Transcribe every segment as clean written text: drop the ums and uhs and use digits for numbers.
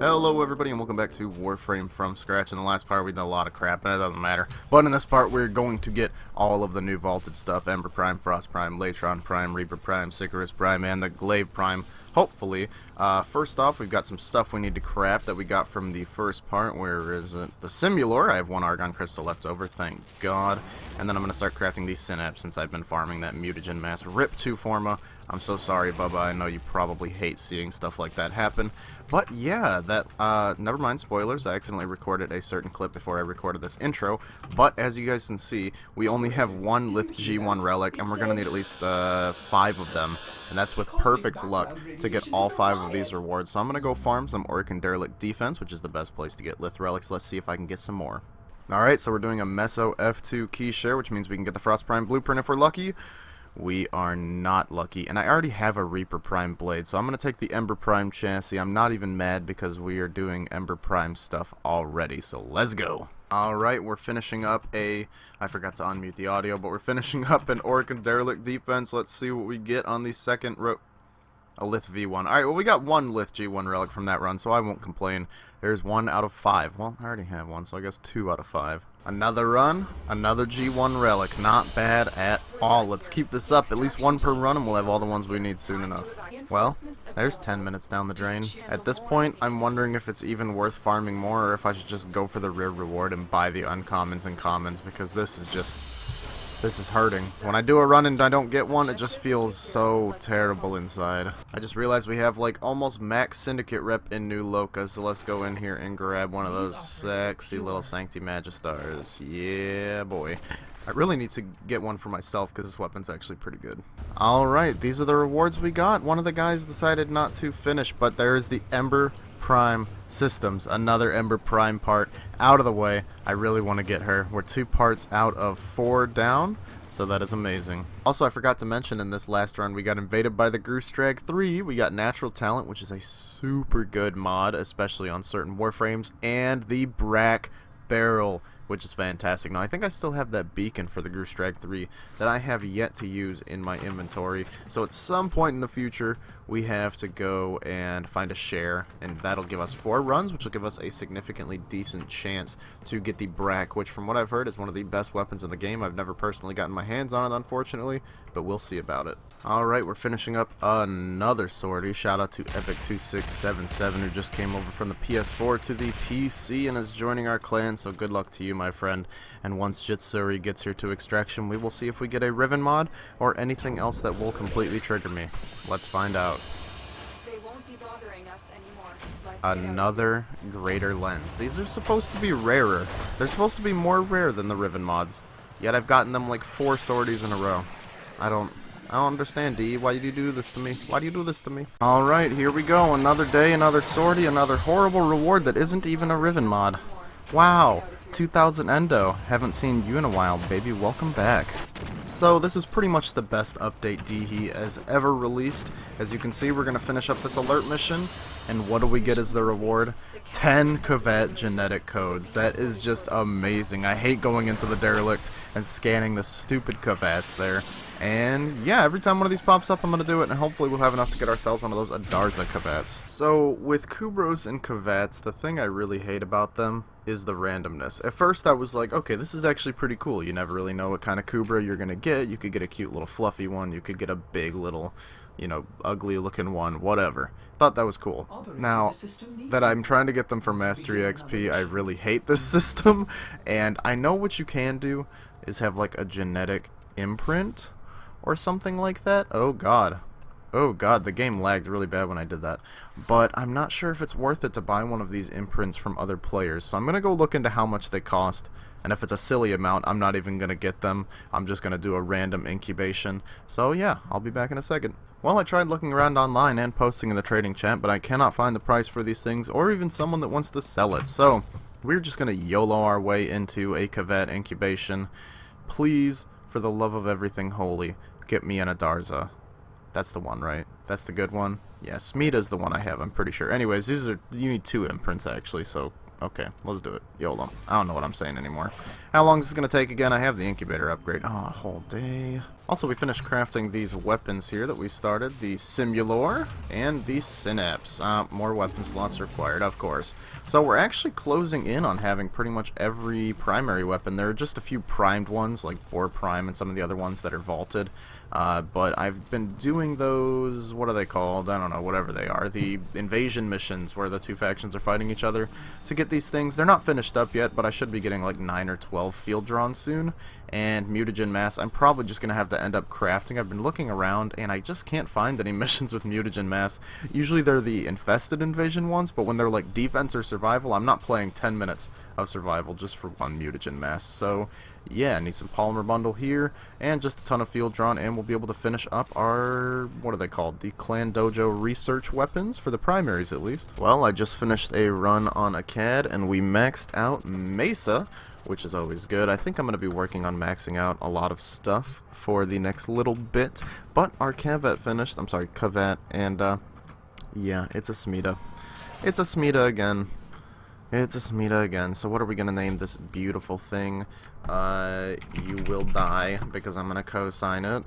Hello everybody and welcome back to Warframe from scratch. In the last part we did a lot of crap and it doesn't matter. But in this part we're going to get all of the new vaulted stuff. Ember Prime, Frost Prime, Latron Prime, Reaper Prime, Sicarus Prime, and the Glaive Prime. Hopefully. First off, we've got some stuff we need to craft that we got from the first part. Where is it? The Simulor. I have one Argon Crystal left over, thank God. And then I'm going to start crafting these Synapse since I've been farming that Mutagen Mass. Rip 2 Forma. I'm so sorry, Bubba. I know you probably hate seeing stuff like that happen. But yeah, never mind spoilers. I accidentally recorded a certain clip before I recorded this intro. But as you guys can see, we only have one Lith G1 relic, and we're going to need at least 5 of them. And that's with perfect luck to get all 5 of these rewards. So I'm going to go farm some Orc and Derelict defense, which is the best place to get Lith relics. Let's see if I can get some more. Alright, so we're doing a Meso F2 key share, which means we can get the Frost Prime blueprint if we're lucky. We are not lucky, and I already have a Reaper Prime blade, so I'm going to take the Ember Prime chassis. I'm not even mad because we are doing Ember Prime stuff already, so let's go. Alright, we're finishing up I forgot to unmute the audio, but we're finishing up an Orc and Derelict defense. Let's see what we get on the second a Lith V1. Alright, well we got one Lith G1 relic from that run, so I won't complain. There's 1 out of 5. Well, I already have one, so I guess 2 out of 5. Another run, another G1 relic. Not bad at all. Let's keep this up. At least 1 per run, and we'll have all the ones we need soon enough. Well, there's 10 minutes down the drain. At this point, I'm wondering if it's even worth farming more, or if I should just go for the rare reward and buy the uncommons and commons, because this is hurting. When I do a run and I don't get one, it just feels so terrible inside. I just realized we have like almost max syndicate rep in New Loka, so let's go in here and grab one of those sexy little Sancti Magistars. Yeah, boy. I really need to get one for myself because this weapon's actually pretty good. Alright, these are the rewards we got. One of the guys decided not to finish, but there is the Ember Prime Systems, another Ember Prime part out of the way. I really want to get her. We're 2 parts out of 4 down, so that is amazing. Also, I forgot to mention in this last run we got invaded by the Groostrag 3. We got Natural Talent, which is a super good mod, especially on certain Warframes, and the Brack Barrel, which is fantastic. Now, I think I still have that beacon for the Groostrag 3 that I have yet to use in my inventory. So at some point in the future, we have to go and find a share, and that'll give us 4 runs, which will give us a significantly decent chance to get the Brack, which from what I've heard is one of the best weapons in the game. I've never personally gotten my hands on it, unfortunately, but we'll see about it. Alright, we're finishing up another sortie. Shout out to Epic2677 who just came over from the PS4 to the PC and is joining our clan, so good luck to you, my friend. And once Jitsuri gets here to Extraction, we will see if we get a Riven mod or anything else that will completely trigger me. Let's find out. They won't be bothering us anymore. Another Greater Lens. These are supposed to be rarer. They're supposed to be more rare than the Riven mods. Yet I've gotten them like 4 sorties in a row. I don't understand, D. Why do you do this to me? Why do you do this to me? Alright, here we go. Another day, another sortie, another horrible reward that isn't even a Riven mod. Wow. 2000 Endo. Haven't seen you in a while, baby. Welcome back. So, this is pretty much the best update DHE has ever released. As you can see, we're going to finish up this alert mission. And what do we get as the reward? 10 Kavat genetic codes. That is just amazing. I hate going into the Derelict and scanning the stupid Kavats there. And yeah, every time one of these pops up, I'm going to do it, and hopefully we'll have enough to get ourselves one of those Adarza Kavats. So, with Kubros and Kavats, the thing I really hate about them is the randomness. At first I was like, okay, this is actually pretty cool. You never really know what kind of Kubra you're going to get. You could get a cute little fluffy one, you could get a big little, you know, ugly looking one, whatever. Thought that was cool. Now, that I'm trying to get them for Mastery XP, I really hate this system, and I know what you can do is have like a genetic imprint or something like that. Oh god, the game lagged really bad when I did that. But I'm not sure if it's worth it to buy one of these imprints from other players, so I'm gonna go look into how much they cost, and if it's a silly amount, I'm not even gonna get them. I'm just gonna do a random incubation. So yeah, I'll be back in a second. Well, I tried looking around online and posting in the trading chat, but I cannot find the price for these things or even someone that wants to sell it. So we're just gonna YOLO our way into a Kavat incubation. Please, for the love of everything holy, get me an Adarza. That's the one, right? That's the good one? Yeah, Smeeta's the one I have, I'm pretty sure. Anyways, you need 2 imprints actually, so Okay, let's do it. YOLO. I don't know what I'm saying anymore. How long is this going to take again? I have the incubator upgrade. Oh, a whole day. Also, we finished crafting these weapons here that we started. The Simulor and the Synapse. More weapon slots required, of course. So we're actually closing in on having pretty much every primary weapon. There are just a few primed ones, like Warframe and some of the other ones that are vaulted. But I've been doing those, what are they called? I don't know, whatever they are. The invasion missions where the two factions are fighting each other to get these things. They're not finished up yet, but I should be getting like 9 or 12 field drawn soon. And mutagen mass, I'm probably just going to have to end up crafting. I've been looking around and I just can't find any missions with mutagen mass. Usually they're the infested invasion ones, but when they're like defense or survival, I'm not playing 10 minutes of survival just for one mutagen mass. So yeah, I need some polymer bundle here and just a ton of field drawn, and we'll be able to finish up our, what are they called, the Clan Dojo research weapons for the primaries at least. Well, I just finished a run on a CAD and we maxed out Mesa, which is always good. I think I'm going to be working on maxing out a lot of stuff for the next little bit, but our Kavat finished. I'm sorry, Kavat, and yeah, it's a Smita. It's a Smita again. It's a Smita again. So what are we going to name this beautiful thing? You will die, because I'm going to co-sign it,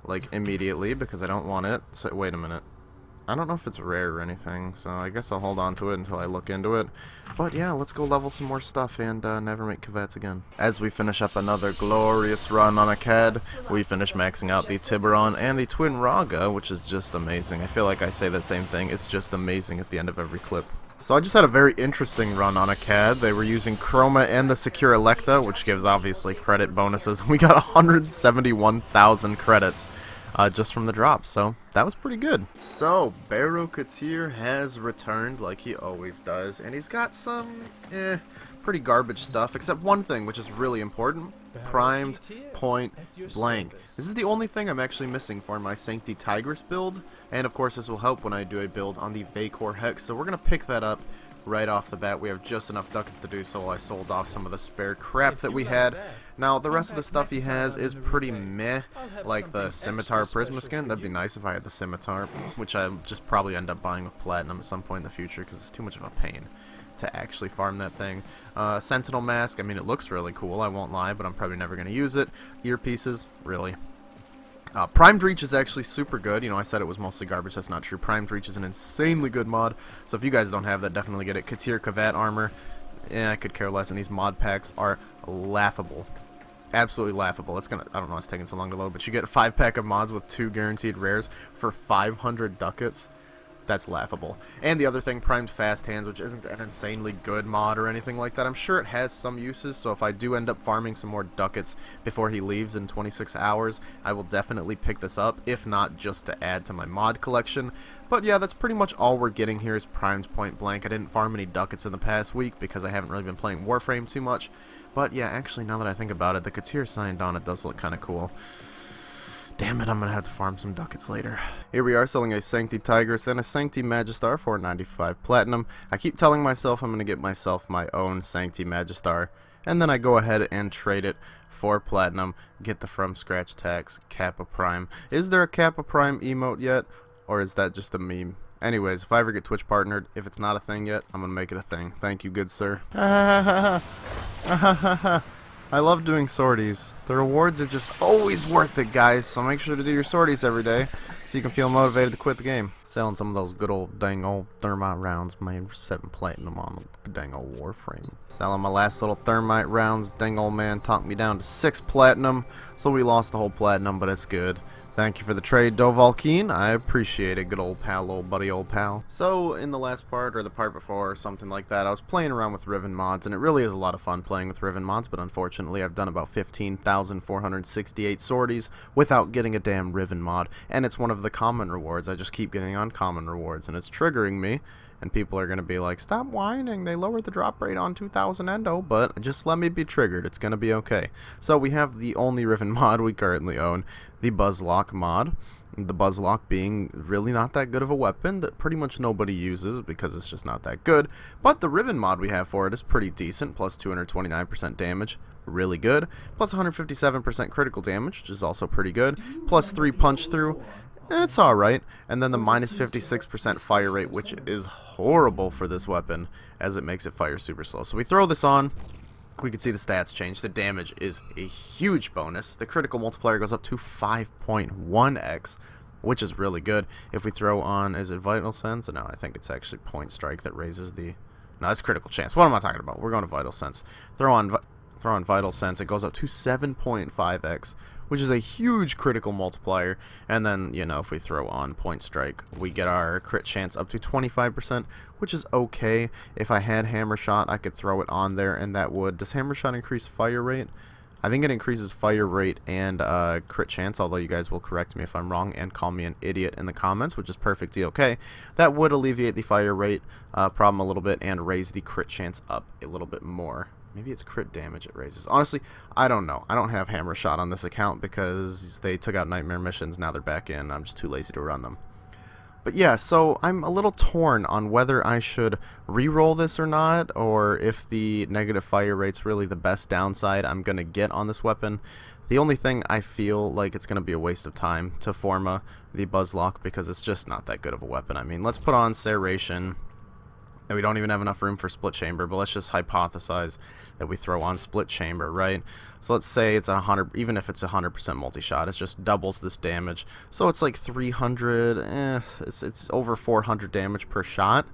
like, immediately, because I don't want it. So, wait a minute. I don't know if it's rare or anything, so I guess I'll hold on to it until I look into it. But yeah, let's go level some more stuff and never make Kavats again. As we finish up another glorious run on a CAD, we finish maxing out the Tiburon and the Twin Raga, which is just amazing. I feel like I say the same thing, it's just amazing at the end of every clip. So I just had a very interesting run on a CAD. They were using Chroma and the Secure Electa, which gives obviously credit bonuses. We got 171,000 credits. Just from the drop, so that was pretty good. So, Baro Ki'Teer has returned like he always does, and he's got some, pretty garbage stuff, except one thing, which is really important. Primed point blank. This is the only thing I'm actually missing for my Sancti Tigris build, and of course this will help when I do a build on the Vacor Hex, so we're going to pick that up right off the bat. We have just enough ducats to do so. I sold off some of the spare crap that we had. Now, the rest of the stuff he has is pretty meh, like the Scimitar Prisma skin. That'd be nice if I had the Scimitar, which I'll just probably end up buying with Platinum at some point in the future, because it's too much of a pain to actually farm that thing. Sentinel Mask, I mean, it looks really cool, I won't lie, but I'm probably never going to use it. Earpieces, really. Primed Reach is actually super good. You know, I said it was mostly garbage. That's not true. Primed Reach is an insanely good mod. So if you guys don't have that, definitely get it. Ki'Teer Kavat armor. Yeah, I could care less. And these mod packs are laughable. Absolutely laughable. It's gonna. I don't know. It's taking so long to load, but you get a 5-pack of mods with 2 guaranteed rares for 500 ducats. That's laughable. And the other thing, Primed Fast Hands, which isn't an insanely good mod or anything like that. I'm sure it has some uses, so if I do end up farming some more ducats before he leaves in 26 hours, I will definitely pick this up, if not just to add to my mod collection. But yeah, that's pretty much all we're getting here is Primed Point Blank. I didn't farm any ducats in the past week because I haven't really been playing Warframe too much. But yeah, actually, now that I think about it, the Ki'Teer signed on it does look kind of cool. Damn it, I'm going to have to farm some ducats later. Here we are selling a Sancti Tigris and a Sancti Magistar for 95 Platinum. I keep telling myself I'm going to get myself my own Sancti Magistar, and then I go ahead and trade it for Platinum, get the from scratch tags, Kappa Prime. Is there a Kappa Prime emote yet, or is that just a meme? Anyways, if I ever get Twitch partnered, if it's not a thing yet, I'm going to make it a thing. Thank you, good sir. I love doing sorties. The rewards are just always worth it, guys, so make sure to do your sorties every day so you can feel motivated to quit the game. Selling some of those good old dang old thermite rounds, man, 7 platinum on the dang old Warframe. Selling my last little thermite rounds, dang old man talked me down to 6 platinum, so we lost the whole platinum, but it's good. Thank you for the trade, Dovalkeen. I appreciate it, good old pal, old buddy, old pal. So, in the last part, or the part before, or something like that, I was playing around with Riven mods, and it really is a lot of fun playing with Riven mods, but unfortunately I've done about 15,468 sorties without getting a damn Riven mod, and it's one of the common rewards. I just keep getting uncommon rewards, and it's triggering me. And people are going to be like, stop whining, they lowered the drop rate on 2000 Endo, but just let me be triggered, it's going to be okay. So we have the only Riven mod we currently own, the Buzzlock mod. The Buzzlock being really not that good of a weapon that pretty much nobody uses because it's just not that good. But the Riven mod we have for it is pretty decent, plus 229% damage, really good. Plus 157% critical damage, which is also pretty good. Plus 3 punch through. It's alright. And then the minus 56% fire rate, which is horrible for this weapon, as it makes it fire super slow. So we throw this on. We can see the stats change. The damage is a huge bonus. The critical multiplier goes up to 5.1x, which is really good. If we throw on, is it Vital Sense? No, I think it's actually Point Strike that raises the... No, that's Critical Chance. What am I talking about? We're going to Vital Sense. Throw on Vital Sense, it goes up to 7.5x, which is a huge critical multiplier. And then, you know, if we throw on Point Strike, we get our crit chance up to 25%, which is okay. If I had Hammer Shot, I could throw it on there, and that would... Does Hammer Shot increase fire rate? I think it increases fire rate and crit chance, although you guys will correct me if I'm wrong and call me an idiot in the comments, which is perfectly okay. That would alleviate the fire rate problem a little bit and raise the crit chance up a little bit more. Maybe it's crit damage it raises. Honestly, I don't know. I don't have Hammer Shot on this account because they took out Nightmare missions. Now they're back in. I'm just too lazy to run them. But yeah, so I'm a little torn on whether I should re-roll this or not, or if the negative fire rate's really the best downside I'm going to get on this weapon. The only thing I feel like it's going to be a waste of time to Forma the Buzzlock because it's just not that good of a weapon. I mean, let's put on Serration. And we don't even have enough room for Split Chamber, but let's just hypothesize that we throw on Split Chamber, right? So let's say it's 100, even if it's 100% multi-shot, it just doubles this damage. So it's like 300, it's over 400 damage per shot.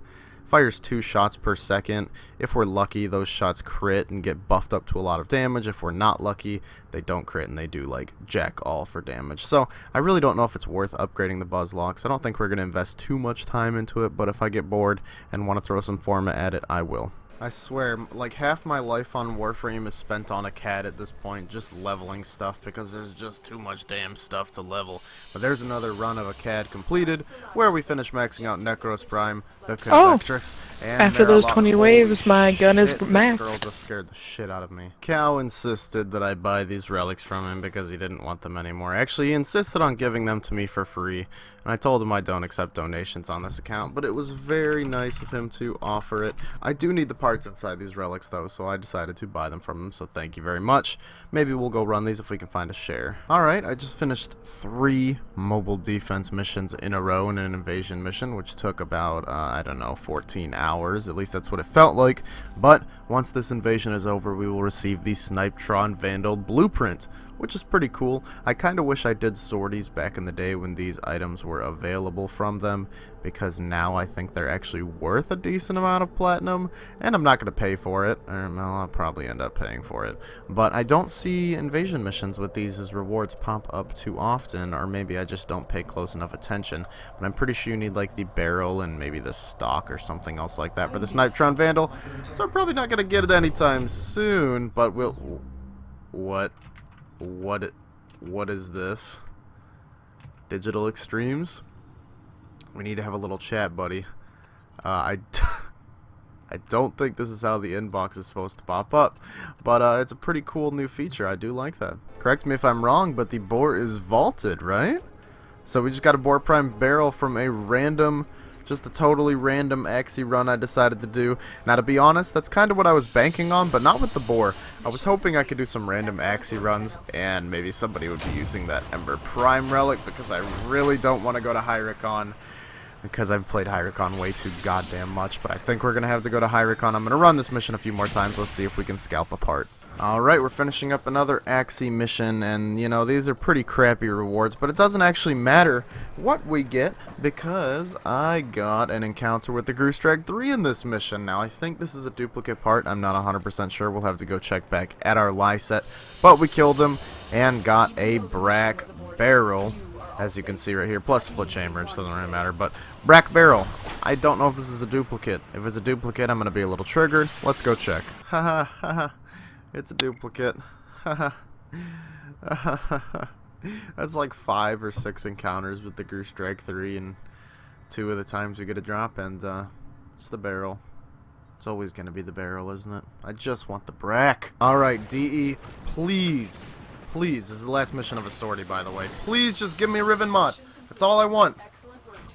Fires 2 shots per second. If we're lucky, those shots crit and get buffed up to a lot of damage. If we're not lucky, they don't crit and they do like jack all for damage. So I really don't know if it's worth upgrading the Buzzlocks. I don't think we're going to invest too much time into it, but if I get bored and want to throw some Forma at it, I will. I swear, like half my life on Warframe is spent on a CAD at this point, just leveling stuff because there's just too much damn stuff to level. But there's another run of a CAD completed where we finish maxing out Necros Prime, the Convectrix, and after those 20 waves, my gun is maxed. This girl just scared the shit out of me. Cal insisted that I buy these relics from him because he didn't want them anymore. Actually, he insisted on giving them to me for free, and I told him I don't accept donations on this account, but it was very nice of him to offer it. I do need the parts inside these relics though, so I decided to buy them from him, so thank you very much. Maybe we'll go run these if we can find a share. Alright, I just finished 3 mobile defense missions in a row and an invasion mission, which took about, I don't know, 14 hours. At least that's what it felt like. But once this invasion is over, we will receive the Snipetron Vandal Blueprint, which is pretty cool. I kind of wish I did Sorties back in the day when these items were available from them, because now I think they're actually worth a decent amount of platinum, and I'm not going to pay for it. Well, I'll probably end up paying for it. But I don't see invasion missions with these as rewards pop up too often, or maybe I just don't pay close enough attention. But I'm pretty sure you need like the barrel and maybe the stock or something else like that for the Snipetron Vandal, so I'm probably not going to get it anytime soon, but we'll... What is this? Digital Extremes? We need to have a little chat, buddy. I don't think this is how the inbox is supposed to pop up, but it's a pretty cool new feature. I do like that. Correct me if I'm wrong, but the bore is vaulted, right? So we just got a Bore Prime barrel from a random... Just a totally random Axie run I decided to do. Now, to be honest, that's kind of what I was banking on, but not with the boar. I was hoping I could do some random Axie runs, and maybe somebody would be using that Ember Prime relic, because I really don't want to go to Hyricon, because I've played Hyricon way too goddamn much, but I think we're going to have to go to Hyricon. I'm going to run this mission a few more times. Let's see if we can scalp a part. Alright, we're finishing up another Axie mission, and you know, these are pretty crappy rewards, but it doesn't actually matter what we get, because I got an encounter with the Groostrag 3 in this mission. Now, I think this is a duplicate part. I'm not 100% sure. We'll have to go check back at our Lyset, but we killed him and got a Brack Barrel, as you can see right here, plus Split Chamber, which doesn't really matter, but Brack Barrel. I don't know if this is a duplicate. If it's a duplicate, I'm going to be a little triggered. Let's go check. Haha, haha. It's a duplicate. That's like 5 or 6 encounters with the Groostrag 3, and 2 of the times we get a drop, and it's the barrel. It's always going to be the barrel, isn't it? I just want the Brack. Alright, DE, please, please, this is the last mission of a sortie, by the way. Please just give me a Riven mod. That's all I want.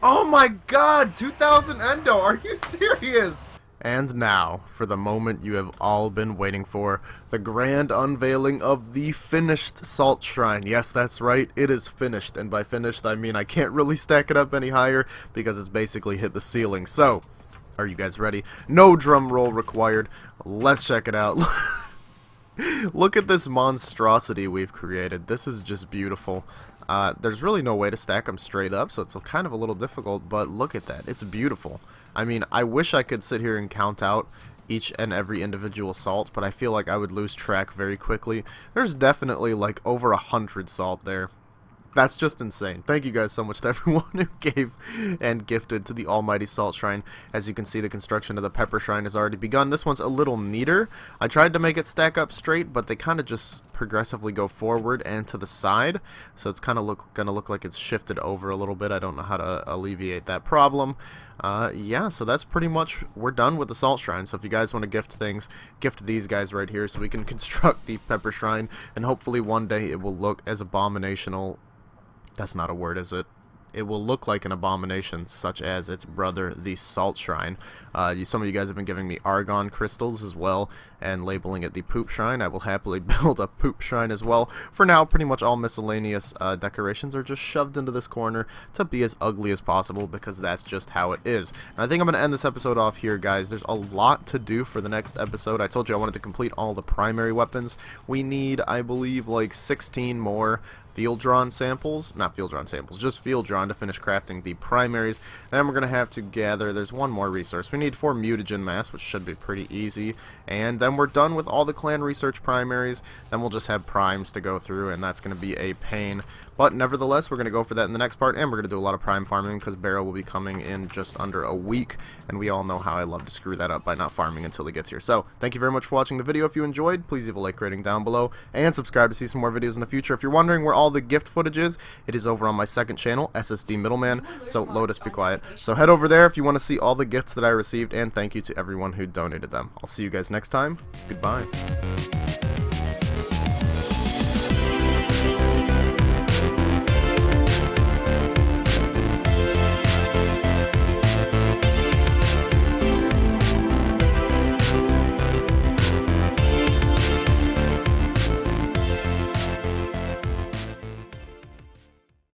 Oh my god, 2000 Endo, are you serious? And now, for the moment you have all been waiting for, the grand unveiling of the finished Salt Shrine. Yes, that's right, it is finished, and by finished I mean I can't really stack it up any higher because it's basically hit the ceiling. So, are you guys ready? No drum roll required. Let's check it out. Look at this monstrosity we've created. This is just beautiful. There's really no way to stack them straight up, so it's kind of a little difficult, but look at that. It's beautiful. I mean, I wish I could sit here and count out each and every individual salt, but I feel like I would lose track very quickly. There's definitely like over 100 salt there. That's just insane. Thank you guys so much to everyone who gave and gifted to the almighty Salt Shrine. As you can see, the construction of the Pepper Shrine has already begun. This one's a little neater. I tried to make it stack up straight, but they kind of just progressively go forward and to the side. So it's kind of gonna look like it's shifted over a little bit. I don't know how to alleviate that problem. Yeah, so that's pretty much, we're done with the Salt Shrine. So if you guys want to gift things, gift these guys right here so we can construct the Pepper Shrine, and hopefully one day it will look as abominational. That's not a word, is it? It will look like an abomination, such as its brother, the Salt Shrine. Some of you guys have been giving me argon crystals as well, and labeling it the Poop Shrine. I will happily build a Poop Shrine as well. For now, pretty much all miscellaneous decorations are just shoved into this corner to be as ugly as possible, because that's just how it is. And I think I'm going to end this episode off here, guys. There's a lot to do for the next episode. I told you I wanted to complete all the primary weapons. We need, I believe, like 16 more field drawn samples, not field drawn samples, just field drawn to finish crafting the primaries. Then we're going to have to gather, there's one more resource. We need 4 mutagen mass, which should be pretty easy. And then we're done with all the clan research primaries. Then we'll just have primes to go through, and that's going to be a pain. But nevertheless, we're going to go for that in the next part, and we're going to do a lot of prime farming because Baro will be coming in just under a week, and we all know how I love to screw that up by not farming until he gets here. So, thank you very much for watching the video. If you enjoyed, please leave a like rating down below, and subscribe to see some more videos in the future. If you're wondering where all the gift footage is, it is over on my second channel, SSD Middleman, so Lotus, be quiet. So head over there if you want to see all the gifts that I received, and thank you to everyone who donated them. I'll see you guys next time. Goodbye.